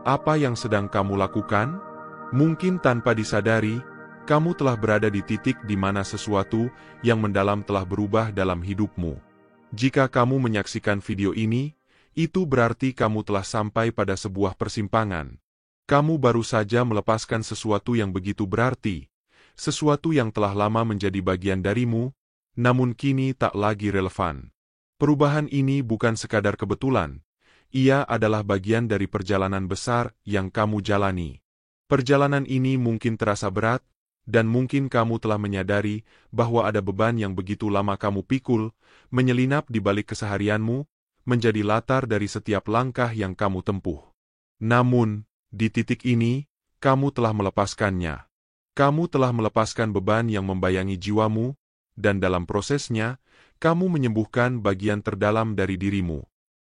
Apa yang sedang kamu lakukan? Mungkin tanpa disadari, kamu telah berada di titik di mana sesuatu yang mendalam telah berubah dalam hidupmu. Jika kamu menyaksikan video ini, itu berarti kamu telah sampai pada sebuah persimpangan. Kamu baru saja melepaskan sesuatu yang begitu berarti, sesuatu yang telah lama menjadi bagian darimu, namun kini tak lagi relevan. Perubahan ini bukan sekadar kebetulan, ia adalah bagian dari perjalanan besar yang kamu jalani. Perjalanan ini mungkin terasa berat, dan mungkin kamu telah menyadari bahwa ada beban yang begitu lama kamu pikul, menyelinap di balik keseharianmu, menjadi latar dari setiap langkah yang kamu tempuh. Namun, di titik ini, kamu telah melepaskannya. Kamu telah melepaskan beban yang membayangi jiwamu, dan dalam prosesnya, kamu menyembuhkan bagian terdalam dari dirimu.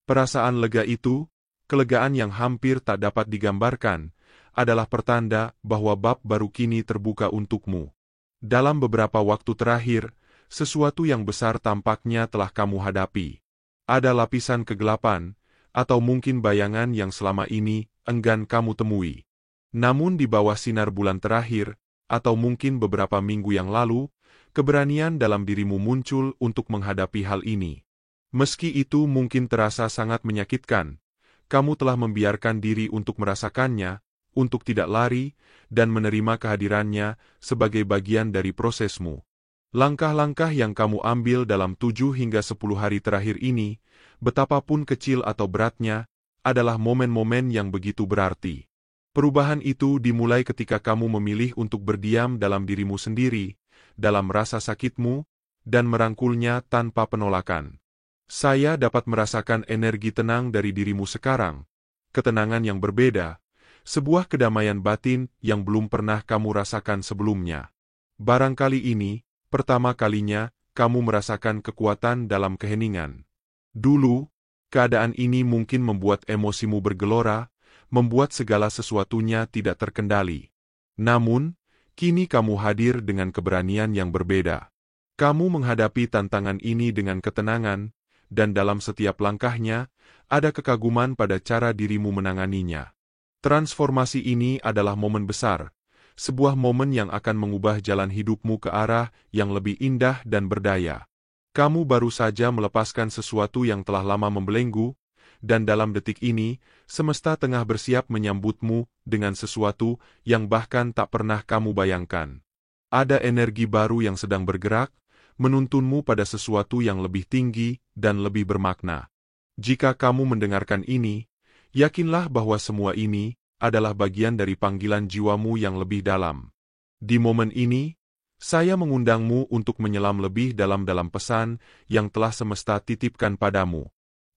Perasaan lega itu, kelegaan yang hampir tak dapat digambarkan, adalah pertanda bahwa bab baru kini terbuka untukmu. Dalam beberapa waktu terakhir, sesuatu yang besar tampaknya telah kamu hadapi. Ada lapisan kegelapan, atau mungkin bayangan yang selama ini enggan kamu temui. Namun di bawah sinar bulan terakhir, atau mungkin beberapa minggu yang lalu, keberanian dalam dirimu muncul untuk menghadapi hal ini. Meski itu mungkin terasa sangat menyakitkan, kamu telah membiarkan diri untuk merasakannya, untuk tidak lari, dan menerima kehadirannya sebagai bagian dari prosesmu. Langkah-langkah yang kamu ambil dalam 7 hingga 10 hari terakhir ini, betapapun kecil atau beratnya, adalah momen-momen yang begitu berarti. Perubahan itu dimulai ketika kamu memilih untuk berdiam dalam dirimu sendiri, dalam rasa sakitmu, dan merangkulnya tanpa penolakan. Saya dapat merasakan energi tenang dari dirimu sekarang, ketenangan yang berbeda, sebuah kedamaian batin yang belum pernah kamu rasakan sebelumnya. Barangkali ini, pertama kalinya, kamu merasakan kekuatan dalam keheningan. Dulu, keadaan ini mungkin membuat emosimu bergelora, membuat segala sesuatunya tidak terkendali. Namun, kini kamu hadir dengan keberanian yang berbeda. Kamu menghadapi tantangan ini dengan ketenangan, dan dalam setiap langkahnya, ada kekaguman pada cara dirimu menanganinya. Transformasi ini adalah momen besar, sebuah momen yang akan mengubah jalan hidupmu ke arah yang lebih indah dan berdaya. Kamu baru saja melepaskan sesuatu yang telah lama membelenggu, dan dalam detik ini, semesta tengah bersiap menyambutmu dengan sesuatu yang bahkan tak pernah kamu bayangkan. Ada energi baru yang sedang bergerak, menuntunmu pada sesuatu yang lebih tinggi dan lebih bermakna. Jika kamu mendengarkan ini, yakinlah bahwa semua ini adalah bagian dari panggilan jiwamu yang lebih dalam. Di momen ini, saya mengundangmu untuk menyelam lebih dalam pesan yang telah semesta titipkan padamu.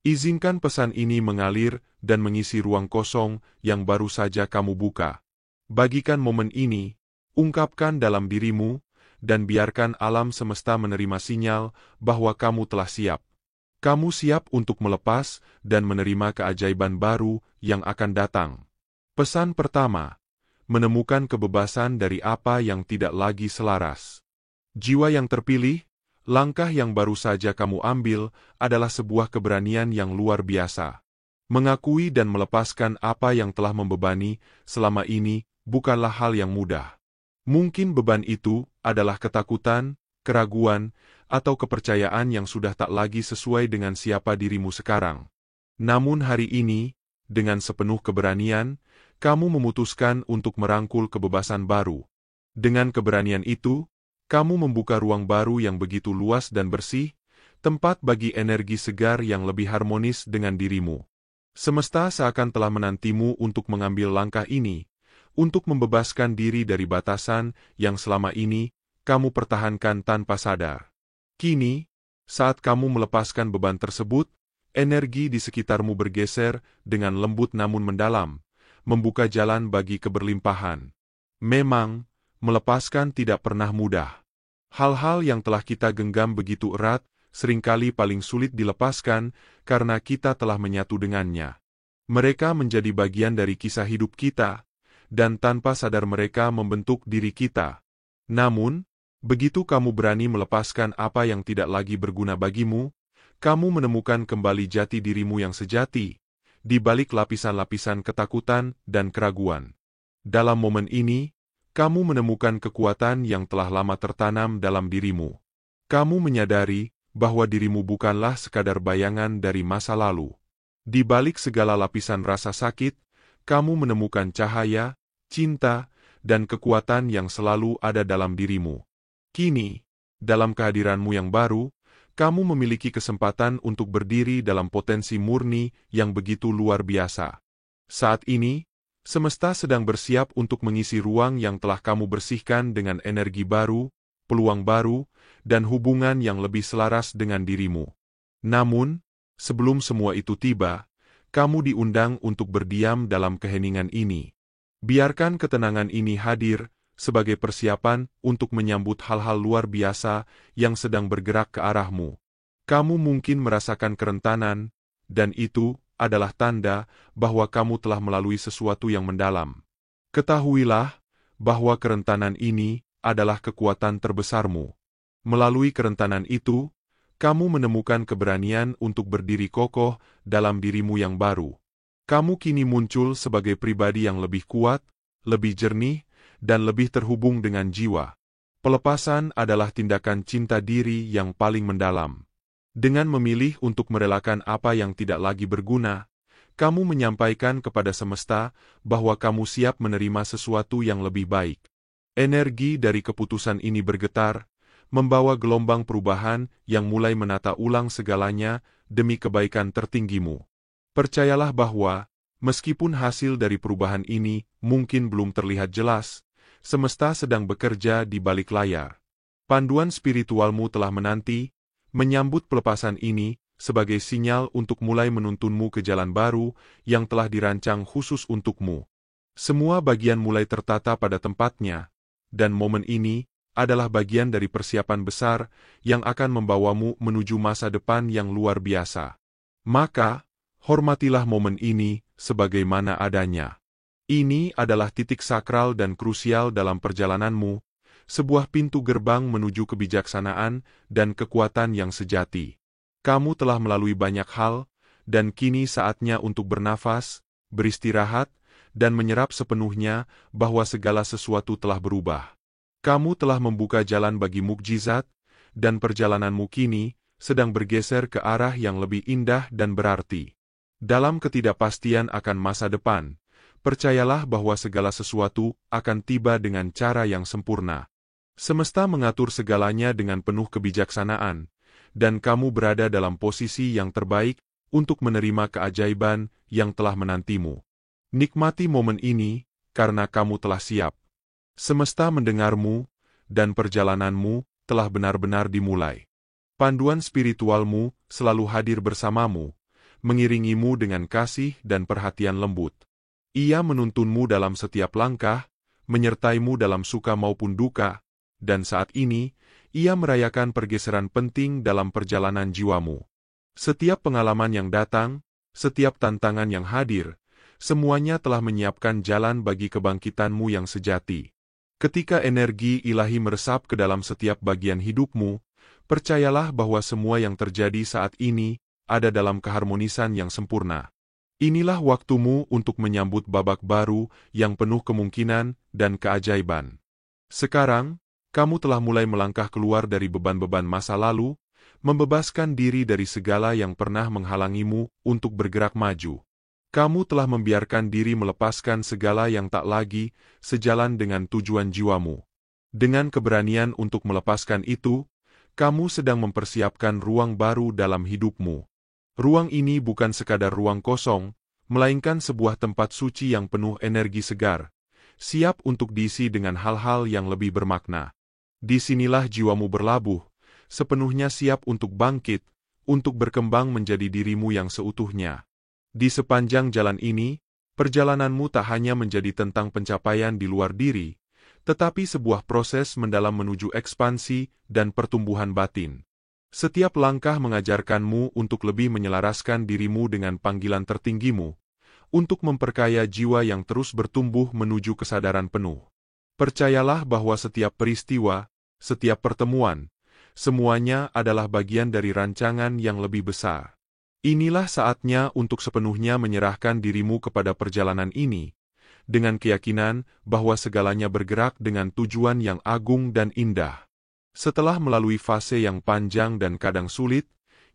Izinkan pesan ini mengalir dan mengisi ruang kosong yang baru saja kamu buka. Bagikan momen ini, ungkapkan dalam dirimu, dan biarkan alam semesta menerima sinyal bahwa kamu telah siap. Kamu siap untuk melepas dan menerima keajaiban baru yang akan datang. Pesan pertama, menemukan kebebasan dari apa yang tidak lagi selaras. Jiwa yang terpilih, langkah yang baru saja kamu ambil adalah sebuah keberanian yang luar biasa. Mengakui dan melepaskan apa yang telah membebani selama ini bukanlah hal yang mudah. Mungkin beban itu adalah ketakutan, keraguan, atau kepercayaan yang sudah tak lagi sesuai dengan siapa dirimu sekarang. Namun hari ini, dengan sepenuh keberanian, kamu memutuskan untuk merangkul kebebasan baru. Dengan keberanian itu, kamu membuka ruang baru yang begitu luas dan bersih, tempat bagi energi segar yang lebih harmonis dengan dirimu. Semesta seakan telah menantimu untuk mengambil langkah ini, untuk membebaskan diri dari batasan yang selama ini kamu pertahankan tanpa sadar. Kini, saat kamu melepaskan beban tersebut, energi di sekitarmu bergeser dengan lembut namun mendalam, membuka jalan bagi keberlimpahan. Memang, melepaskan tidak pernah mudah. Hal-hal yang telah kita genggam begitu erat, seringkali paling sulit dilepaskan karena kita telah menyatu dengannya. Mereka menjadi bagian dari kisah hidup kita, dan tanpa sadar mereka membentuk diri kita. Namun, begitu kamu berani melepaskan apa yang tidak lagi berguna bagimu, kamu menemukan kembali jati dirimu yang sejati, di balik lapisan-lapisan ketakutan dan keraguan. Dalam momen ini, kamu menemukan kekuatan yang telah lama tertanam dalam dirimu. Kamu menyadari bahwa dirimu bukanlah sekadar bayangan dari masa lalu. Di balik segala lapisan rasa sakit, kamu menemukan cahaya, cinta, dan kekuatan yang selalu ada dalam dirimu. Kini, dalam kehadiranmu yang baru, kamu memiliki kesempatan untuk berdiri dalam potensi murni yang begitu luar biasa. Saat ini, semesta sedang bersiap untuk mengisi ruang yang telah kamu bersihkan dengan energi baru, peluang baru, dan hubungan yang lebih selaras dengan dirimu. Namun, sebelum semua itu tiba, kamu diundang untuk berdiam dalam keheningan ini. Biarkan ketenangan ini hadir sebagai persiapan untuk menyambut hal-hal luar biasa yang sedang bergerak ke arahmu. Kamu mungkin merasakan kerentanan, dan itu adalah tanda bahwa kamu telah melalui sesuatu yang mendalam. Ketahuilah bahwa kerentanan ini adalah kekuatan terbesarmu. Melalui kerentanan itu, kamu menemukan keberanian untuk berdiri kokoh dalam dirimu yang baru. Kamu kini muncul sebagai pribadi yang lebih kuat, lebih jernih, dan lebih terhubung dengan jiwa. Pelepasan adalah tindakan cinta diri yang paling mendalam. Dengan memilih untuk merelakan apa yang tidak lagi berguna, kamu menyampaikan kepada semesta bahwa kamu siap menerima sesuatu yang lebih baik. Energi dari keputusan ini bergetar, membawa gelombang perubahan yang mulai menata ulang segalanya demi kebaikan tertinggimu. Percayalah bahwa, meskipun hasil dari perubahan ini mungkin belum terlihat jelas, semesta sedang bekerja di balik layar. Panduan spiritualmu telah menanti, menyambut pelepasan ini sebagai sinyal untuk mulai menuntunmu ke jalan baru yang telah dirancang khusus untukmu. Semua bagian mulai tertata pada tempatnya, dan momen ini adalah bagian dari persiapan besar yang akan membawamu menuju masa depan yang luar biasa. Maka, hormatilah momen ini sebagaimana adanya. Ini adalah titik sakral dan krusial dalam perjalananmu, sebuah pintu gerbang menuju kebijaksanaan dan kekuatan yang sejati. Kamu telah melalui banyak hal, dan kini saatnya untuk bernafas, beristirahat, dan menyerap sepenuhnya bahwa segala sesuatu telah berubah. Kamu telah membuka jalan bagi mukjizat, dan perjalananmu kini sedang bergeser ke arah yang lebih indah dan berarti. Dalam ketidakpastian akan masa depan, percayalah bahwa segala sesuatu akan tiba dengan cara yang sempurna. Semesta mengatur segalanya dengan penuh kebijaksanaan, dan kamu berada dalam posisi yang terbaik untuk menerima keajaiban yang telah menantimu. Nikmati momen ini, karena kamu telah siap. Semesta mendengarmu, dan perjalananmu telah benar-benar dimulai. Panduan spiritualmu selalu hadir bersamamu, mengiringimu dengan kasih dan perhatian lembut. Ia menuntunmu dalam setiap langkah, menyertaimu dalam suka maupun duka, dan saat ini, ia merayakan pergeseran penting dalam perjalanan jiwamu. Setiap pengalaman yang datang, setiap tantangan yang hadir, semuanya telah menyiapkan jalan bagi kebangkitanmu yang sejati. Ketika energi ilahi meresap ke dalam setiap bagian hidupmu, percayalah bahwa semua yang terjadi saat ini ada dalam keharmonisan yang sempurna. Inilah waktumu untuk menyambut babak baru yang penuh kemungkinan dan keajaiban. Sekarang, kamu telah mulai melangkah keluar dari beban-beban masa lalu, membebaskan diri dari segala yang pernah menghalangimu untuk bergerak maju. Kamu telah membiarkan diri melepaskan segala yang tak lagi sejalan dengan tujuan jiwamu. Dengan keberanian untuk melepaskan itu, kamu sedang mempersiapkan ruang baru dalam hidupmu. Ruang ini bukan sekadar ruang kosong, melainkan sebuah tempat suci yang penuh energi segar, siap untuk diisi dengan hal-hal yang lebih bermakna. Disinilah jiwamu berlabuh, sepenuhnya siap untuk bangkit, untuk berkembang menjadi dirimu yang seutuhnya. Di sepanjang jalan ini, perjalananmu tak hanya menjadi tentang pencapaian di luar diri, tetapi sebuah proses mendalam menuju ekspansi dan pertumbuhan batin. Setiap langkah mengajarkanmu untuk lebih menyelaraskan dirimu dengan panggilan tertinggimu, untuk memperkaya jiwa yang terus bertumbuh menuju kesadaran penuh. Percayalah bahwa setiap peristiwa, setiap pertemuan, semuanya adalah bagian dari rancangan yang lebih besar. Inilah saatnya untuk sepenuhnya menyerahkan dirimu kepada perjalanan ini, dengan keyakinan bahwa segalanya bergerak dengan tujuan yang agung dan indah. Setelah melalui fase yang panjang dan kadang sulit,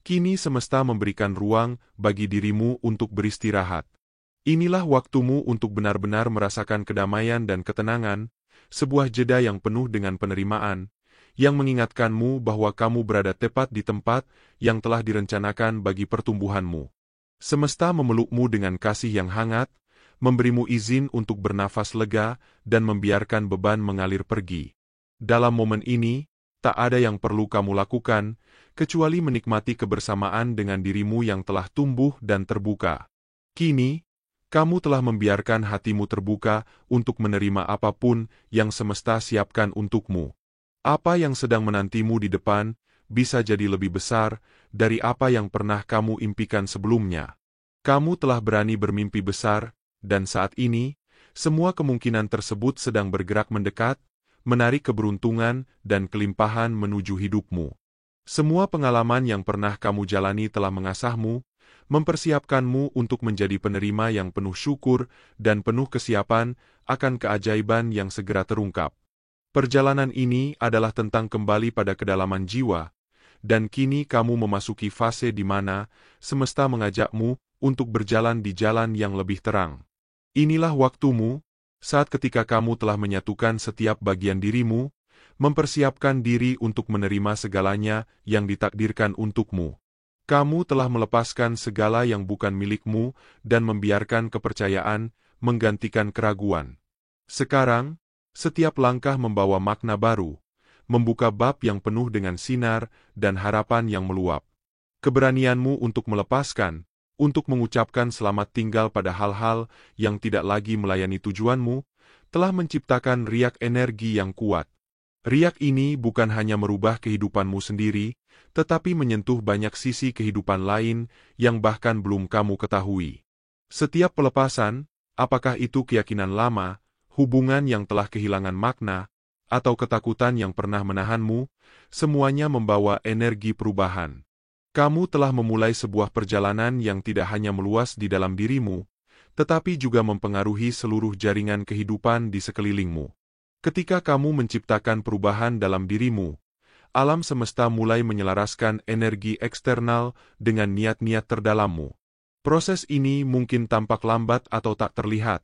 kini semesta memberikan ruang bagi dirimu untuk beristirahat. Inilah waktumu untuk benar-benar merasakan kedamaian dan ketenangan, sebuah jeda yang penuh dengan penerimaan, yang mengingatkanmu bahwa kamu berada tepat di tempat yang telah direncanakan bagi pertumbuhanmu. Semesta memelukmu dengan kasih yang hangat, memberimu izin untuk bernafas lega dan membiarkan beban mengalir pergi. Dalam momen ini, tak ada yang perlu kamu lakukan, kecuali menikmati kebersamaan dengan dirimu yang telah tumbuh dan terbuka. Kini, kamu telah membiarkan hatimu terbuka untuk menerima apapun yang semesta siapkan untukmu. Apa yang sedang menantimu di depan bisa jadi lebih besar dari apa yang pernah kamu impikan sebelumnya. Kamu telah berani bermimpi besar, dan saat ini, semua kemungkinan tersebut sedang bergerak mendekat, menarik keberuntungan dan kelimpahan menuju hidupmu. Semua pengalaman yang pernah kamu jalani telah mengasahmu, mempersiapkanmu untuk menjadi penerima yang penuh syukur dan penuh kesiapan akan keajaiban yang segera terungkap. Perjalanan ini adalah tentang kembali pada kedalaman jiwa, dan kini kamu memasuki fase di mana semesta mengajakmu untuk berjalan di jalan yang lebih terang. Inilah waktumu, saat ketika kamu telah menyatukan setiap bagian dirimu, mempersiapkan diri untuk menerima segalanya yang ditakdirkan untukmu. Kamu telah melepaskan segala yang bukan milikmu dan membiarkan kepercayaan menggantikan keraguan. Sekarang, setiap langkah membawa makna baru, membuka bab yang penuh dengan sinar dan harapan yang meluap. Keberanianmu untuk melepaskan, untuk mengucapkan selamat tinggal pada hal-hal yang tidak lagi melayani tujuanmu, telah menciptakan riak energi yang kuat. Riak ini bukan hanya merubah kehidupanmu sendiri, tetapi menyentuh banyak sisi kehidupan lain yang bahkan belum kamu ketahui. Setiap pelepasan, apakah itu keyakinan lama, hubungan yang telah kehilangan makna, atau ketakutan yang pernah menahanmu, semuanya membawa energi perubahan. Kamu telah memulai sebuah perjalanan yang tidak hanya meluas di dalam dirimu, tetapi juga mempengaruhi seluruh jaringan kehidupan di sekelilingmu. Ketika kamu menciptakan perubahan dalam dirimu, alam semesta mulai menyelaraskan energi eksternal dengan niat-niat terdalammu. Proses ini mungkin tampak lambat atau tak terlihat,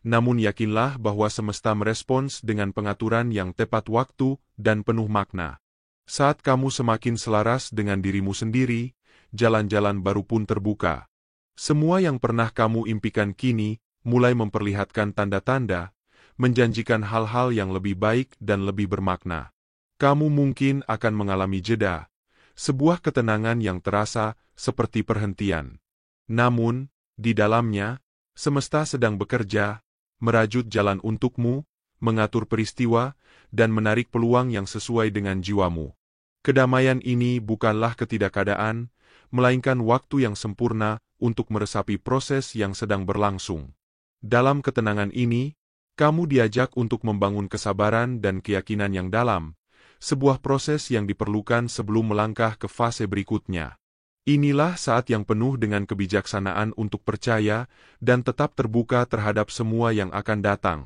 namun yakinlah bahwa semesta merespons dengan pengaturan yang tepat waktu dan penuh makna. Saat kamu semakin selaras dengan dirimu sendiri, jalan-jalan baru pun terbuka. Semua yang pernah kamu impikan kini mulai memperlihatkan tanda-tanda, menjanjikan hal-hal yang lebih baik dan lebih bermakna. Kamu mungkin akan mengalami jeda, sebuah ketenangan yang terasa seperti perhentian. Namun, di dalamnya, semesta sedang bekerja, merajut jalan untukmu, mengatur peristiwa, dan menarik peluang yang sesuai dengan jiwamu. Kedamaian ini bukanlah ketidakadaan, melainkan waktu yang sempurna untuk meresapi proses yang sedang berlangsung. Dalam ketenangan ini, kamu diajak untuk membangun kesabaran dan keyakinan yang dalam, sebuah proses yang diperlukan sebelum melangkah ke fase berikutnya. Inilah saat yang penuh dengan kebijaksanaan untuk percaya dan tetap terbuka terhadap semua yang akan datang.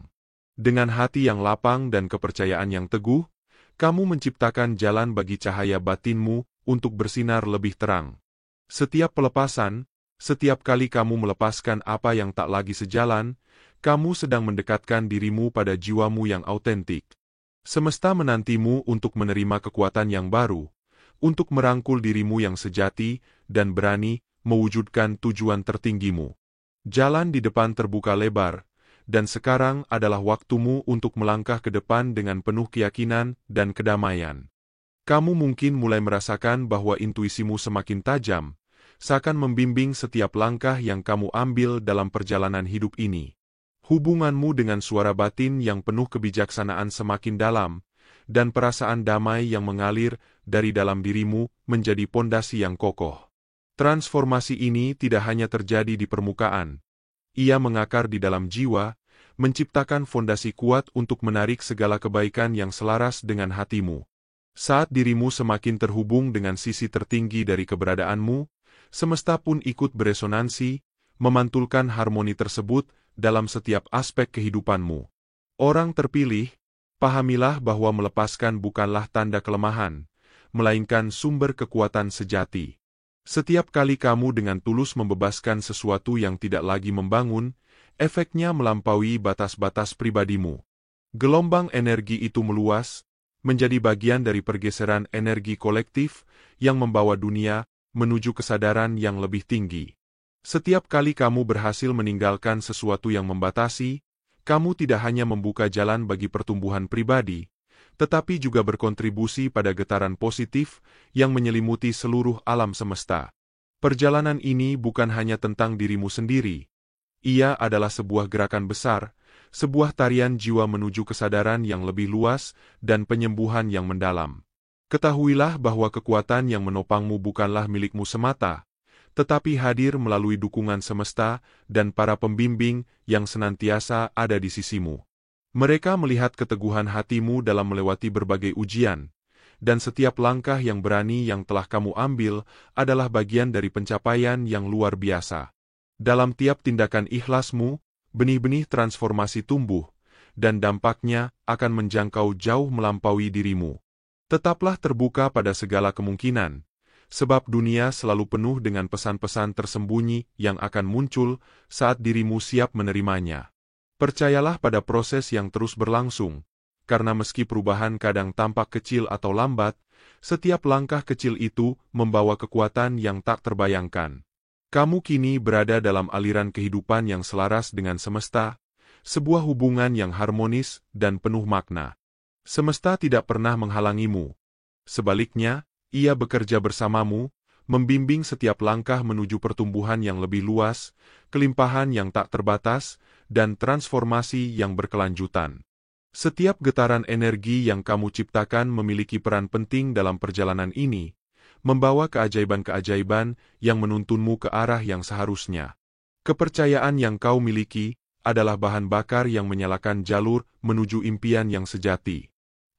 Dengan hati yang lapang dan kepercayaan yang teguh, kamu menciptakan jalan bagi cahaya batinmu untuk bersinar lebih terang. Setiap pelepasan, setiap kali kamu melepaskan apa yang tak lagi sejalan, kamu sedang mendekatkan dirimu pada jiwamu yang autentik. Semesta menantimu untuk menerima kekuatan yang baru, untuk merangkul dirimu yang sejati dan berani mewujudkan tujuan tertinggimu. Jalan di depan terbuka lebar, dan sekarang adalah waktumu untuk melangkah ke depan dengan penuh keyakinan dan kedamaian. Kamu mungkin mulai merasakan bahwa intuisimu semakin tajam, seakan membimbing setiap langkah yang kamu ambil dalam perjalanan hidup ini. Hubunganmu dengan suara batin yang penuh kebijaksanaan semakin dalam, dan perasaan damai yang mengalir dari dalam dirimu menjadi pondasi yang kokoh. Transformasi ini tidak hanya terjadi di permukaan. Ia mengakar di dalam jiwa, menciptakan fondasi kuat untuk menarik segala kebaikan yang selaras dengan hatimu. Saat dirimu semakin terhubung dengan sisi tertinggi dari keberadaanmu, semesta pun ikut beresonansi, memantulkan harmoni tersebut dalam setiap aspek kehidupanmu. Orang terpilih, pahamilah bahwa melepaskan bukanlah tanda kelemahan, melainkan sumber kekuatan sejati. Setiap kali kamu dengan tulus membebaskan sesuatu yang tidak lagi membangun, efeknya melampaui batas-batas pribadimu. Gelombang energi itu meluas, menjadi bagian dari pergeseran energi kolektif yang membawa dunia menuju kesadaran yang lebih tinggi. Setiap kali kamu berhasil meninggalkan sesuatu yang membatasi, kamu tidak hanya membuka jalan bagi pertumbuhan pribadi, tetapi juga berkontribusi pada getaran positif yang menyelimuti seluruh alam semesta. Perjalanan ini bukan hanya tentang dirimu sendiri. Ia adalah sebuah gerakan besar, sebuah tarian jiwa menuju kesadaran yang lebih luas dan penyembuhan yang mendalam. Ketahuilah bahwa kekuatan yang menopangmu bukanlah milikmu semata, tetapi hadir melalui dukungan semesta dan para pembimbing yang senantiasa ada di sisimu. Mereka melihat keteguhan hatimu dalam melewati berbagai ujian, dan setiap langkah yang berani yang telah kamu ambil adalah bagian dari pencapaian yang luar biasa. Dalam tiap tindakan ikhlasmu, benih-benih transformasi tumbuh, dan dampaknya akan menjangkau jauh melampaui dirimu. Tetaplah terbuka pada segala kemungkinan, sebab dunia selalu penuh dengan pesan-pesan tersembunyi yang akan muncul saat dirimu siap menerimanya. Percayalah pada proses yang terus berlangsung, karena meski perubahan kadang tampak kecil atau lambat, setiap langkah kecil itu membawa kekuatan yang tak terbayangkan. Kamu kini berada dalam aliran kehidupan yang selaras dengan semesta, sebuah hubungan yang harmonis dan penuh makna. Semesta tidak pernah menghalangimu. Sebaliknya, ia bekerja bersamamu, membimbing setiap langkah menuju pertumbuhan yang lebih luas, kelimpahan yang tak terbatas, dan transformasi yang berkelanjutan. Setiap getaran energi yang kamu ciptakan memiliki peran penting dalam perjalanan ini, membawa keajaiban-keajaiban yang menuntunmu ke arah yang seharusnya. Kepercayaan yang kau miliki adalah bahan bakar yang menyalakan jalur menuju impian yang sejati.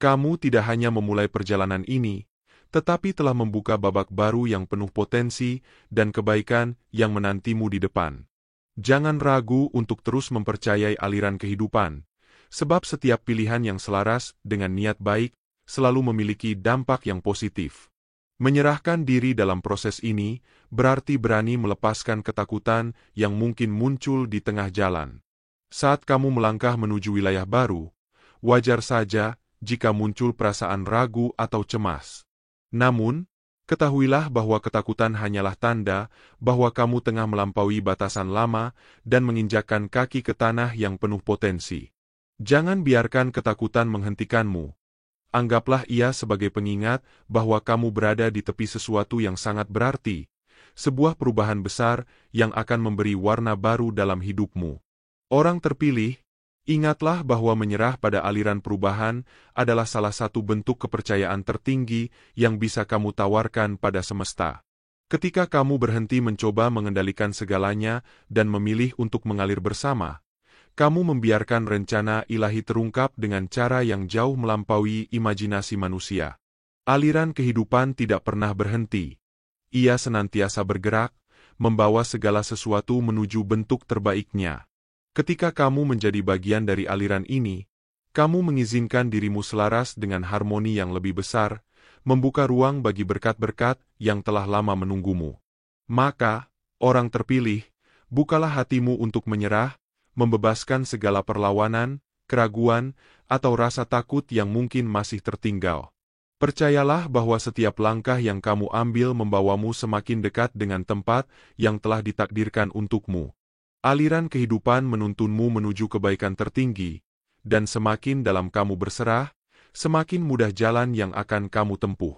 Kamu tidak hanya memulai perjalanan ini, tetapi telah membuka babak baru yang penuh potensi dan kebaikan yang menantimu di depan. Jangan ragu untuk terus mempercayai aliran kehidupan, sebab setiap pilihan yang selaras dengan niat baik selalu memiliki dampak yang positif. Menyerahkan diri dalam proses ini berarti berani melepaskan ketakutan yang mungkin muncul di tengah jalan. Saat kamu melangkah menuju wilayah baru, wajar saja jika muncul perasaan ragu atau cemas. Namun, ketahuilah bahwa ketakutan hanyalah tanda bahwa kamu tengah melampaui batasan lama dan menginjakkan kaki ke tanah yang penuh potensi. Jangan biarkan ketakutan menghentikanmu. Anggaplah ia sebagai pengingat bahwa kamu berada di tepi sesuatu yang sangat berarti, sebuah perubahan besar yang akan memberi warna baru dalam hidupmu. Orang terpilih, ingatlah bahwa menyerah pada aliran perubahan adalah salah satu bentuk kepercayaan tertinggi yang bisa kamu tawarkan pada semesta. Ketika kamu berhenti mencoba mengendalikan segalanya dan memilih untuk mengalir bersama, kamu membiarkan rencana ilahi terungkap dengan cara yang jauh melampaui imajinasi manusia. Aliran kehidupan tidak pernah berhenti. Ia senantiasa bergerak, membawa segala sesuatu menuju bentuk terbaiknya. Ketika kamu menjadi bagian dari aliran ini, kamu mengizinkan dirimu selaras dengan harmoni yang lebih besar, membuka ruang bagi berkat-berkat yang telah lama menunggumu. Maka, orang terpilih, bukalah hatimu untuk menyerah, membebaskan segala perlawanan, keraguan, atau rasa takut yang mungkin masih tertinggal. Percayalah bahwa setiap langkah yang kamu ambil membawamu semakin dekat dengan tempat yang telah ditakdirkan untukmu. Aliran kehidupan menuntunmu menuju kebaikan tertinggi, dan semakin dalam kamu berserah, semakin mudah jalan yang akan kamu tempuh.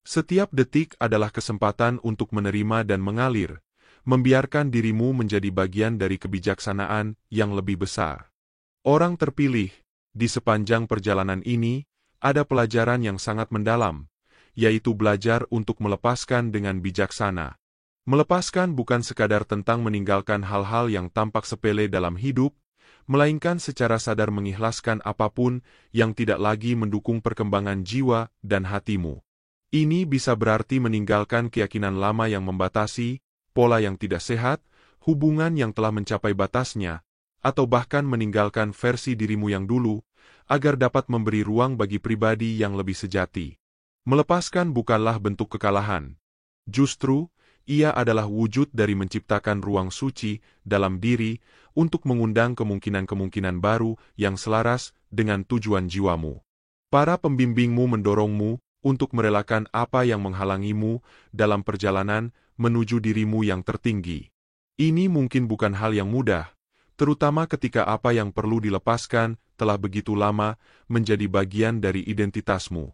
Setiap detik adalah kesempatan untuk menerima dan mengalir, membiarkan dirimu menjadi bagian dari kebijaksanaan yang lebih besar. Orang terpilih, di sepanjang perjalanan ini, ada pelajaran yang sangat mendalam, yaitu belajar untuk melepaskan dengan bijaksana. Melepaskan bukan sekadar tentang meninggalkan hal-hal yang tampak sepele dalam hidup, melainkan secara sadar mengikhlaskan apapun yang tidak lagi mendukung perkembangan jiwa dan hatimu. Ini bisa berarti meninggalkan keyakinan lama yang membatasi, pola yang tidak sehat, hubungan yang telah mencapai batasnya, atau bahkan meninggalkan versi dirimu yang dulu, agar dapat memberi ruang bagi pribadi yang lebih sejati. Melepaskan bukanlah bentuk kekalahan. Justru, ia adalah wujud dari menciptakan ruang suci dalam diri untuk mengundang kemungkinan-kemungkinan baru yang selaras dengan tujuan jiwamu. Para pembimbingmu mendorongmu untuk merelakan apa yang menghalangimu dalam perjalanan menuju dirimu yang tertinggi. Ini mungkin bukan hal yang mudah, terutama ketika apa yang perlu dilepaskan telah begitu lama menjadi bagian dari identitasmu.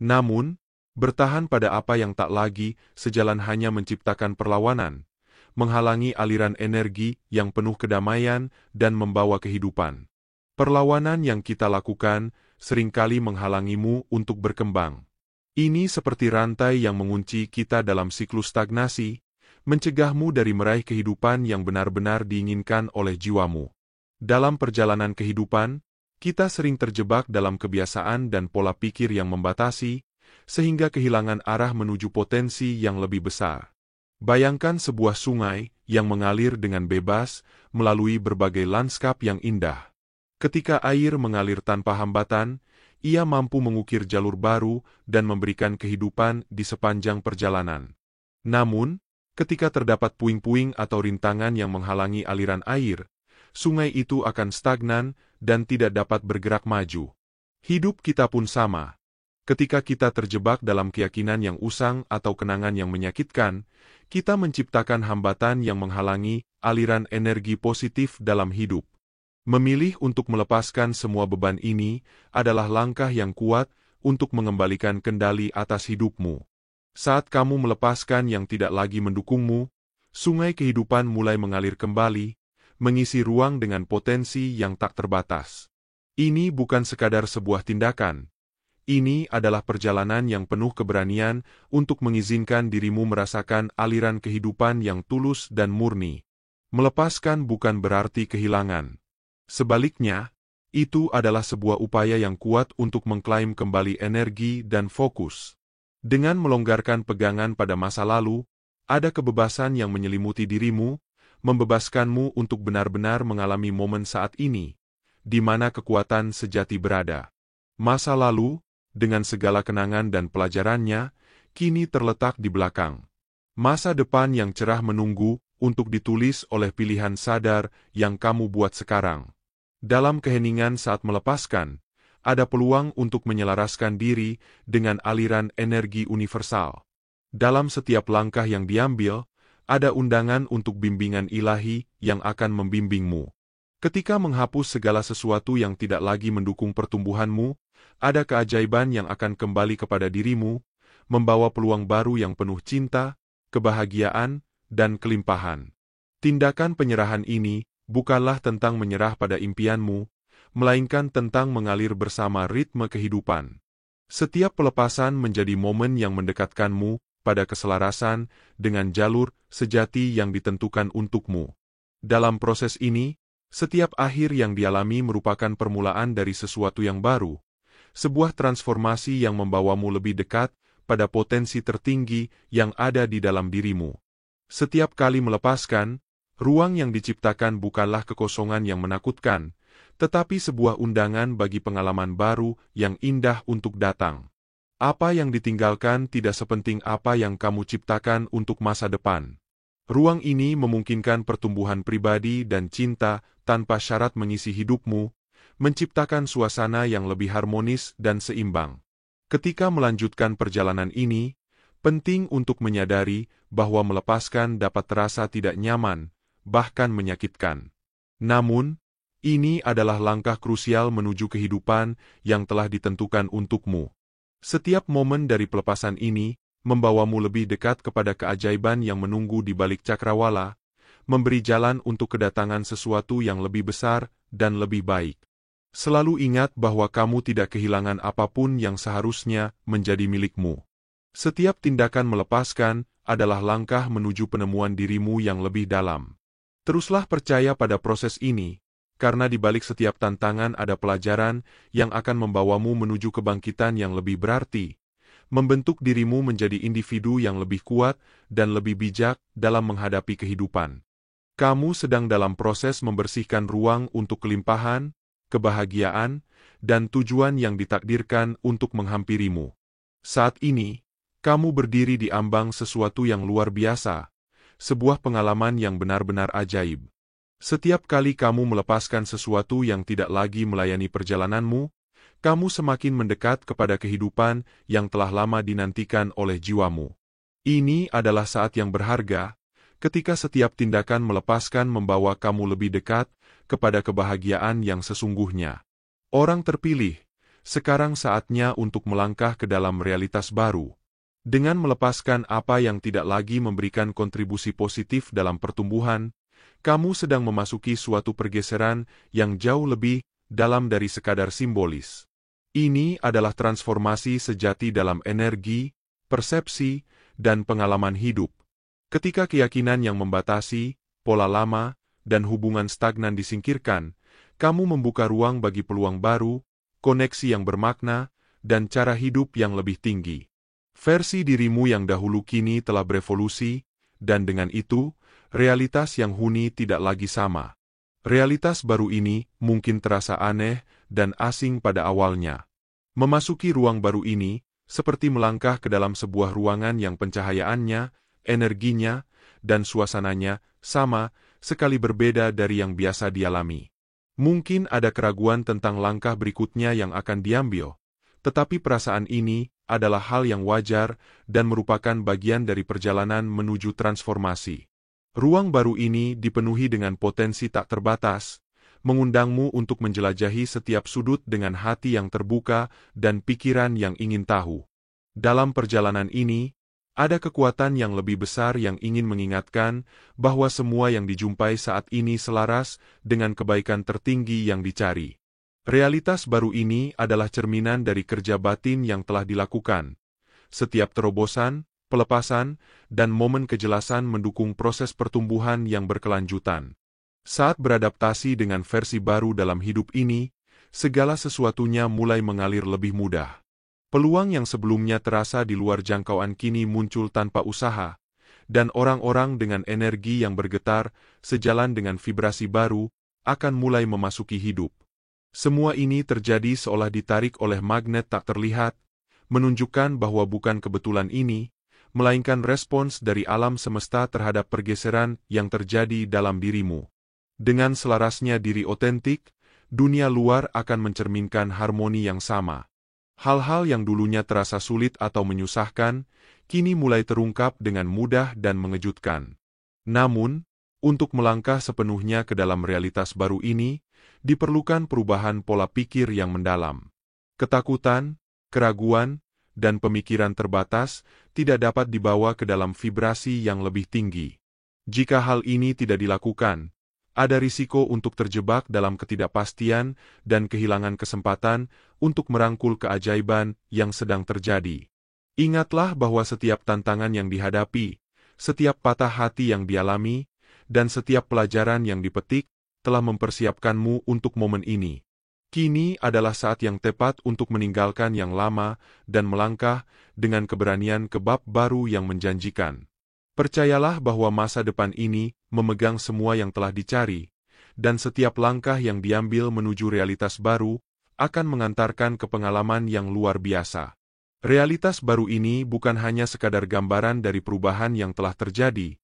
Namun, bertahan pada apa yang tak lagi sejalan hanya menciptakan perlawanan, menghalangi aliran energi yang penuh kedamaian dan membawa kehidupan. Perlawanan yang kita lakukan seringkali menghalangimu untuk berkembang. Ini seperti rantai yang mengunci kita dalam siklus stagnasi, mencegahmu dari meraih kehidupan yang benar-benar diinginkan oleh jiwamu. Dalam perjalanan kehidupan, kita sering terjebak dalam kebiasaan dan pola pikir yang membatasi, sehingga kehilangan arah menuju potensi yang lebih besar. Bayangkan sebuah sungai yang mengalir dengan bebas melalui berbagai lanskap yang indah. Ketika air mengalir tanpa hambatan, ia mampu mengukir jalur baru dan memberikan kehidupan di sepanjang perjalanan. Namun, ketika terdapat puing-puing atau rintangan yang menghalangi aliran air, sungai itu akan stagnan dan tidak dapat bergerak maju. Hidup kita pun sama. Ketika kita terjebak dalam keyakinan yang usang atau kenangan yang menyakitkan, kita menciptakan hambatan yang menghalangi aliran energi positif dalam hidup. Memilih untuk melepaskan semua beban ini adalah langkah yang kuat untuk mengembalikan kendali atas hidupmu. Saat kamu melepaskan yang tidak lagi mendukungmu, sungai kehidupan mulai mengalir kembali, mengisi ruang dengan potensi yang tak terbatas. Ini bukan sekadar sebuah tindakan. Ini adalah perjalanan yang penuh keberanian untuk mengizinkan dirimu merasakan aliran kehidupan yang tulus dan murni. Melepaskan bukan berarti kehilangan. Sebaliknya, itu adalah sebuah upaya yang kuat untuk mengklaim kembali energi dan fokus. Dengan melonggarkan pegangan pada masa lalu, ada kebebasan yang menyelimuti dirimu, membebaskanmu untuk benar-benar mengalami momen saat ini, di mana kekuatan sejati berada. Masa lalu, dengan segala kenangan dan pelajarannya, kini terletak di belakang. Masa depan yang cerah menunggu untuk ditulis oleh pilihan sadar yang kamu buat sekarang. Dalam keheningan saat melepaskan, ada peluang untuk menyelaraskan diri dengan aliran energi universal. Dalam setiap langkah yang diambil, ada undangan untuk bimbingan ilahi yang akan membimbingmu. Ketika menghapus segala sesuatu yang tidak lagi mendukung pertumbuhanmu, ada keajaiban yang akan kembali kepada dirimu, membawa peluang baru yang penuh cinta, kebahagiaan, dan kelimpahan. Tindakan penyerahan ini bukanlah tentang menyerah pada impianmu, melainkan tentang mengalir bersama ritme kehidupan. Setiap pelepasan menjadi momen yang mendekatkanmu pada keselarasan dengan jalur sejati yang ditentukan untukmu. Dalam proses ini, setiap akhir yang dialami merupakan permulaan dari sesuatu yang baru, sebuah transformasi yang membawamu lebih dekat pada potensi tertinggi yang ada di dalam dirimu. Setiap kali melepaskan, ruang yang diciptakan bukanlah kekosongan yang menakutkan, tetapi sebuah undangan bagi pengalaman baru yang indah untuk datang. Apa yang ditinggalkan tidak sepenting apa yang kamu ciptakan untuk masa depan. Ruang ini memungkinkan pertumbuhan pribadi dan cinta tanpa syarat mengisi hidupmu, menciptakan suasana yang lebih harmonis dan seimbang. Ketika melanjutkan perjalanan ini, penting untuk menyadari bahwa melepaskan dapat terasa tidak nyaman, bahkan menyakitkan. Namun, ini adalah langkah krusial menuju kehidupan yang telah ditentukan untukmu. Setiap momen dari pelepasan ini membawamu lebih dekat kepada keajaiban yang menunggu di balik cakrawala, memberi jalan untuk kedatangan sesuatu yang lebih besar dan lebih baik. Selalu ingat bahwa kamu tidak kehilangan apapun yang seharusnya menjadi milikmu. Setiap tindakan melepaskan adalah langkah menuju penemuan dirimu yang lebih dalam. Teruslah percaya pada proses ini, karena di balik setiap tantangan ada pelajaran yang akan membawamu menuju kebangkitan yang lebih berarti, membentuk dirimu menjadi individu yang lebih kuat dan lebih bijak dalam menghadapi kehidupan. Kamu sedang dalam proses membersihkan ruang untuk kelimpahan, kebahagiaan, dan tujuan yang ditakdirkan untuk menghampirimu. Saat ini, kamu berdiri di ambang sesuatu yang luar biasa, sebuah pengalaman yang benar-benar ajaib. Setiap kali kamu melepaskan sesuatu yang tidak lagi melayani perjalananmu, kamu semakin mendekat kepada kehidupan yang telah lama dinantikan oleh jiwamu. Ini adalah saat yang berharga, ketika setiap tindakan melepaskan membawa kamu lebih dekat kepada kebahagiaan yang sesungguhnya. Orang terpilih, sekarang saatnya untuk melangkah ke dalam realitas baru. Dengan melepaskan apa yang tidak lagi memberikan kontribusi positif dalam pertumbuhan, kamu sedang memasuki suatu pergeseran yang jauh lebih dalam dari sekadar simbolis. Ini adalah transformasi sejati dalam energi, persepsi, dan pengalaman hidup. Ketika keyakinan yang membatasi, pola lama, dan hubungan stagnan disingkirkan, kamu membuka ruang bagi peluang baru, koneksi yang bermakna, dan cara hidup yang lebih tinggi. Versi dirimu yang dahulu kini telah berevolusi, dan dengan itu, realitas yang huni tidak lagi sama. Realitas baru ini mungkin terasa aneh dan asing pada awalnya. Memasuki ruang baru ini, seperti melangkah ke dalam sebuah ruangan yang pencahayaannya, energinya, dan suasananya sama, sekali berbeda dari yang biasa dialami. Mungkin ada keraguan tentang langkah berikutnya yang akan diambil, tetapi perasaan ini adalah hal yang wajar dan merupakan bagian dari perjalanan menuju transformasi. Ruang baru ini dipenuhi dengan potensi tak terbatas, mengundangmu untuk menjelajahi setiap sudut dengan hati yang terbuka dan pikiran yang ingin tahu. Dalam perjalanan ini, ada kekuatan yang lebih besar yang ingin mengingatkan bahwa semua yang dijumpai saat ini selaras dengan kebaikan tertinggi yang dicari. Realitas baru ini adalah cerminan dari kerja batin yang telah dilakukan. Setiap terobosan, pelepasan, dan momen kejelasan mendukung proses pertumbuhan yang berkelanjutan. Saat beradaptasi dengan versi baru dalam hidup ini, segala sesuatunya mulai mengalir lebih mudah. Peluang yang sebelumnya terasa di luar jangkauan kini muncul tanpa usaha, dan orang-orang dengan energi yang bergetar, sejalan dengan vibrasi baru, akan mulai memasuki hidup. Semua ini terjadi seolah ditarik oleh magnet tak terlihat, menunjukkan bahwa bukan kebetulan ini, melainkan respons dari alam semesta terhadap pergeseran yang terjadi dalam dirimu. Dengan selarasnya diri otentik, dunia luar akan mencerminkan harmoni yang sama. Hal-hal yang dulunya terasa sulit atau menyusahkan, kini mulai terungkap dengan mudah dan mengejutkan. Namun, untuk melangkah sepenuhnya ke dalam realitas baru ini, diperlukan perubahan pola pikir yang mendalam. Ketakutan, keraguan, dan pemikiran terbatas tidak dapat dibawa ke dalam vibrasi yang lebih tinggi. Jika hal ini tidak dilakukan, ada risiko untuk terjebak dalam ketidakpastian dan kehilangan kesempatan untuk merangkul keajaiban yang sedang terjadi. Ingatlah bahwa setiap tantangan yang dihadapi, setiap patah hati yang dialami, dan setiap pelajaran yang dipetik telah mempersiapkanmu untuk momen ini. Kini adalah saat yang tepat untuk meninggalkan yang lama dan melangkah dengan keberanian ke bab baru yang menjanjikan. Percayalah bahwa masa depan ini memegang semua yang telah dicari, dan setiap langkah yang diambil menuju realitas baru akan mengantarkan ke pengalaman yang luar biasa. Realitas baru ini bukan hanya sekadar gambaran dari perubahan yang telah terjadi,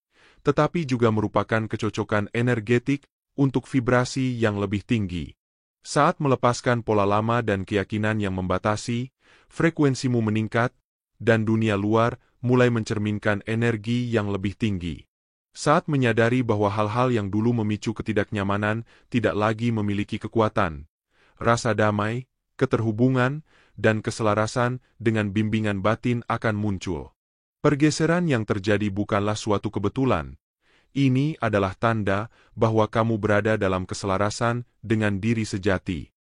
tetapi juga merupakan kecocokan energetik untuk vibrasi yang lebih tinggi. Saat melepaskan pola lama dan keyakinan yang membatasi, frekuensimu meningkat, dan dunia luar mulai mencerminkan energi yang lebih tinggi. Saat menyadari bahwa hal-hal yang dulu memicu ketidaknyamanan tidak lagi memiliki kekuatan, rasa damai, keterhubungan, dan keselarasan dengan bimbingan batin akan muncul. Pergeseran yang terjadi bukanlah suatu kebetulan. Ini adalah tanda bahwa kamu berada dalam keselarasan dengan diri sejati.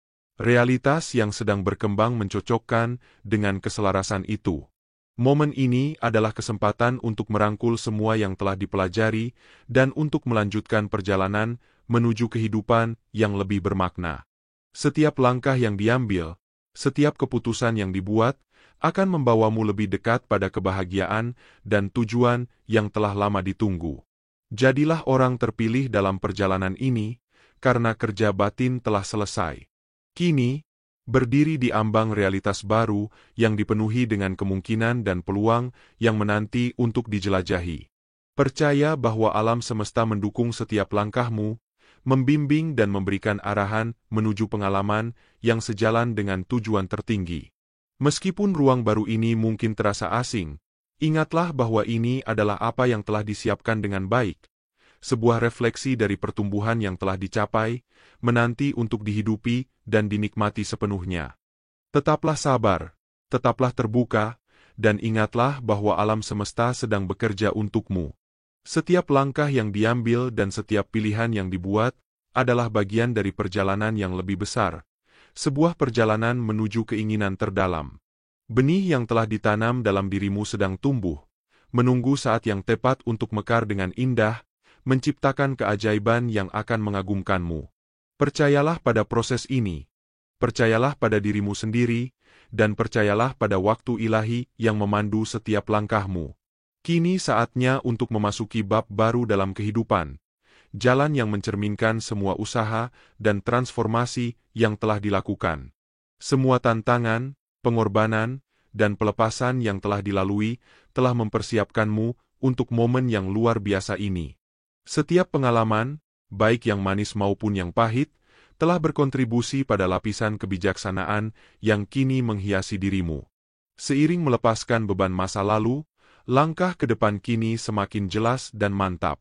Realitas yang sedang berkembang mencocokkan dengan keselarasan itu. Momen ini adalah kesempatan untuk merangkul semua yang telah dipelajari dan untuk melanjutkan perjalanan menuju kehidupan yang lebih bermakna. Setiap langkah yang diambil, setiap keputusan yang dibuat, akan membawamu lebih dekat pada kebahagiaan dan tujuan yang telah lama ditunggu. Jadilah orang terpilih dalam perjalanan ini, karena kerja batin telah selesai. Kini, berdiri di ambang realitas baru yang dipenuhi dengan kemungkinan dan peluang yang menanti untuk dijelajahi. Percaya bahwa alam semesta mendukung setiap langkahmu, membimbing dan memberikan arahan menuju pengalaman yang sejalan dengan tujuan tertinggi. Meskipun ruang baru ini mungkin terasa asing, ingatlah bahwa ini adalah apa yang telah disiapkan dengan baik. Sebuah refleksi dari pertumbuhan yang telah dicapai, menanti untuk dihidupi dan dinikmati sepenuhnya. Tetaplah sabar, tetaplah terbuka, dan ingatlah bahwa alam semesta sedang bekerja untukmu. Setiap langkah yang diambil dan setiap pilihan yang dibuat adalah bagian dari perjalanan yang lebih besar, sebuah perjalanan menuju keinginan terdalam. Benih yang telah ditanam dalam dirimu sedang tumbuh, menunggu saat yang tepat untuk mekar dengan indah, menciptakan keajaiban yang akan mengagumkanmu. Percayalah pada proses ini, percayalah pada dirimu sendiri, dan percayalah pada waktu ilahi yang memandu setiap langkahmu. Kini saatnya untuk memasuki bab baru dalam kehidupan, jalan yang mencerminkan semua usaha dan transformasi yang telah dilakukan. Semua tantangan, pengorbanan, dan pelepasan yang telah dilalui telah mempersiapkanmu untuk momen yang luar biasa ini. Setiap pengalaman, baik yang manis maupun yang pahit, telah berkontribusi pada lapisan kebijaksanaan yang kini menghiasi dirimu. Seiring melepaskan beban masa lalu, langkah ke depan kini semakin jelas dan mantap.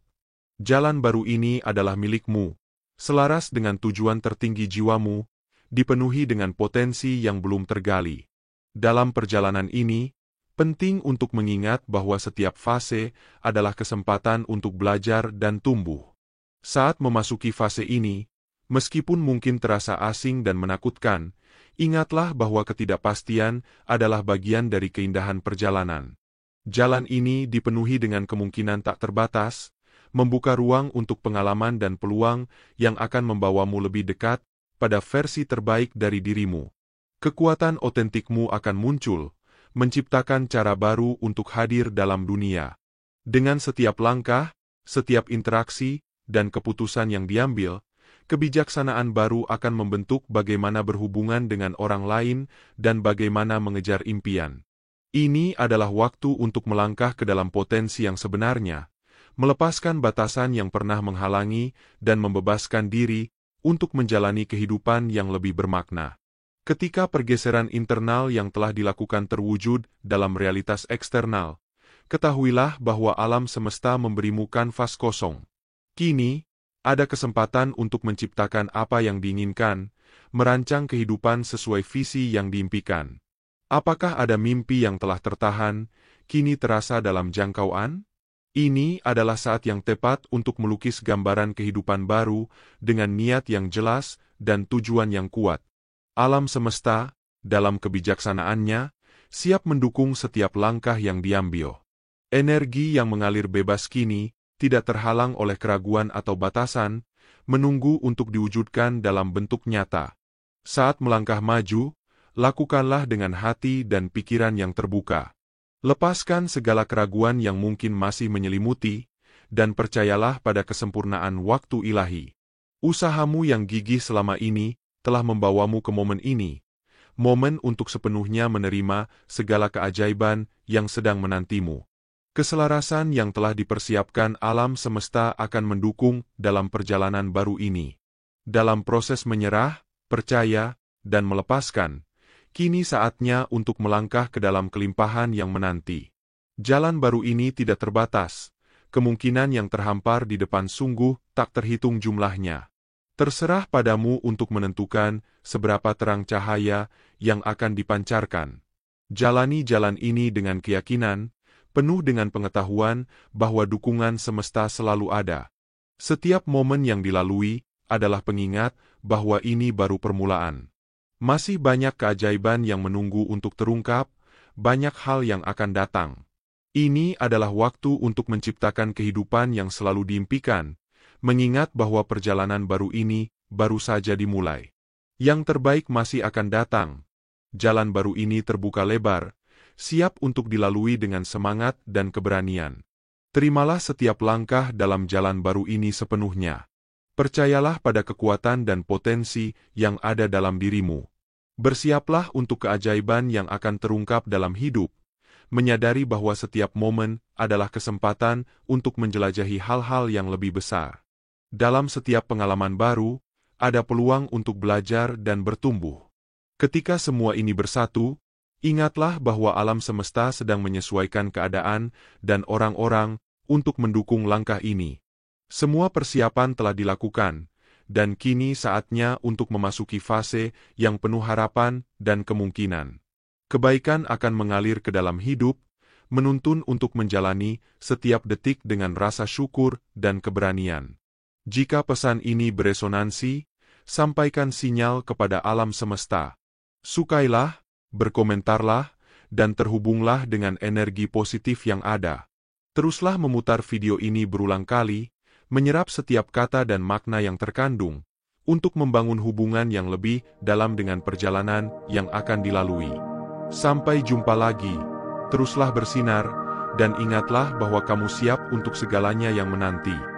Jalan baru ini adalah milikmu, selaras dengan tujuan tertinggi jiwamu, dipenuhi dengan potensi yang belum tergali. Dalam perjalanan ini, penting untuk mengingat bahwa setiap fase adalah kesempatan untuk belajar dan tumbuh. Saat memasuki fase ini, meskipun mungkin terasa asing dan menakutkan, ingatlah bahwa ketidakpastian adalah bagian dari keindahan perjalanan. Jalan ini dipenuhi dengan kemungkinan tak terbatas, membuka ruang untuk pengalaman dan peluang yang akan membawamu lebih dekat pada versi terbaik dari dirimu. Kekuatan otentikmu akan muncul, menciptakan cara baru untuk hadir dalam dunia. Dengan setiap langkah, setiap interaksi, dan keputusan yang diambil, kebijaksanaan baru akan membentuk bagaimana berhubungan dengan orang lain dan bagaimana mengejar impian. Ini adalah waktu untuk melangkah ke dalam potensi yang sebenarnya, melepaskan batasan yang pernah menghalangi dan membebaskan diri untuk menjalani kehidupan yang lebih bermakna. Ketika pergeseran internal yang telah dilakukan terwujud dalam realitas eksternal, ketahuilah bahwa alam semesta memberimu kanvas kosong. Kini, ada kesempatan untuk menciptakan apa yang diinginkan, merancang kehidupan sesuai visi yang diimpikan. Apakah ada mimpi yang telah tertahan, kini terasa dalam jangkauan? Ini adalah saat yang tepat untuk melukis gambaran kehidupan baru dengan niat yang jelas dan tujuan yang kuat. Alam semesta, dalam kebijaksanaannya, siap mendukung setiap langkah yang diambil. Energi yang mengalir bebas kini tidak terhalang oleh keraguan atau batasan, menunggu untuk diwujudkan dalam bentuk nyata. Saat melangkah maju, lakukanlah dengan hati dan pikiran yang terbuka. Lepaskan segala keraguan yang mungkin masih menyelimuti, dan percayalah pada kesempurnaan waktu ilahi. Usahamu yang gigih selama ini telah membawamu ke momen ini, momen untuk sepenuhnya menerima segala keajaiban yang sedang menantimu. Keselarasan yang telah dipersiapkan alam semesta akan mendukung dalam perjalanan baru ini. Dalam proses menyerah, percaya, dan melepaskan, kini saatnya untuk melangkah ke dalam kelimpahan yang menanti. Jalan baru ini tidak terbatas, kemungkinan yang terhampar di depan sungguh tak terhitung jumlahnya. Terserah padamu untuk menentukan seberapa terang cahaya yang akan dipancarkan. Jalani jalan ini dengan keyakinan, penuh dengan pengetahuan bahwa dukungan semesta selalu ada. Setiap momen yang dilalui adalah pengingat bahwa ini baru permulaan. Masih banyak keajaiban yang menunggu untuk terungkap, banyak hal yang akan datang. Ini adalah waktu untuk menciptakan kehidupan yang selalu diimpikan, mengingat bahwa perjalanan baru ini baru saja dimulai. Yang terbaik masih akan datang. Jalan baru ini terbuka lebar, siap untuk dilalui dengan semangat dan keberanian. Terimalah setiap langkah dalam jalan baru ini sepenuhnya. Percayalah pada kekuatan dan potensi yang ada dalam dirimu. Bersiaplah untuk keajaiban yang akan terungkap dalam hidup, menyadari bahwa setiap momen adalah kesempatan untuk menjelajahi hal-hal yang lebih besar. Dalam setiap pengalaman baru, ada peluang untuk belajar dan bertumbuh. Ketika semua ini bersatu, ingatlah bahwa alam semesta sedang menyesuaikan keadaan dan orang-orang untuk mendukung langkah ini. Semua persiapan telah dilakukan, dan kini saatnya untuk memasuki fase yang penuh harapan dan kemungkinan. Kebaikan akan mengalir ke dalam hidup, menuntun untuk menjalani setiap detik dengan rasa syukur dan keberanian. Jika pesan ini beresonansi, sampaikan sinyal kepada alam semesta. Sukailah, berkomentarlah, dan terhubunglah dengan energi positif yang ada. Teruslah memutar video ini berulang kali, menyerap setiap kata dan makna yang terkandung, untuk membangun hubungan yang lebih dalam dengan perjalanan yang akan dilalui. Sampai jumpa lagi, teruslah bersinar, dan ingatlah bahwa kamu siap untuk segalanya yang menanti.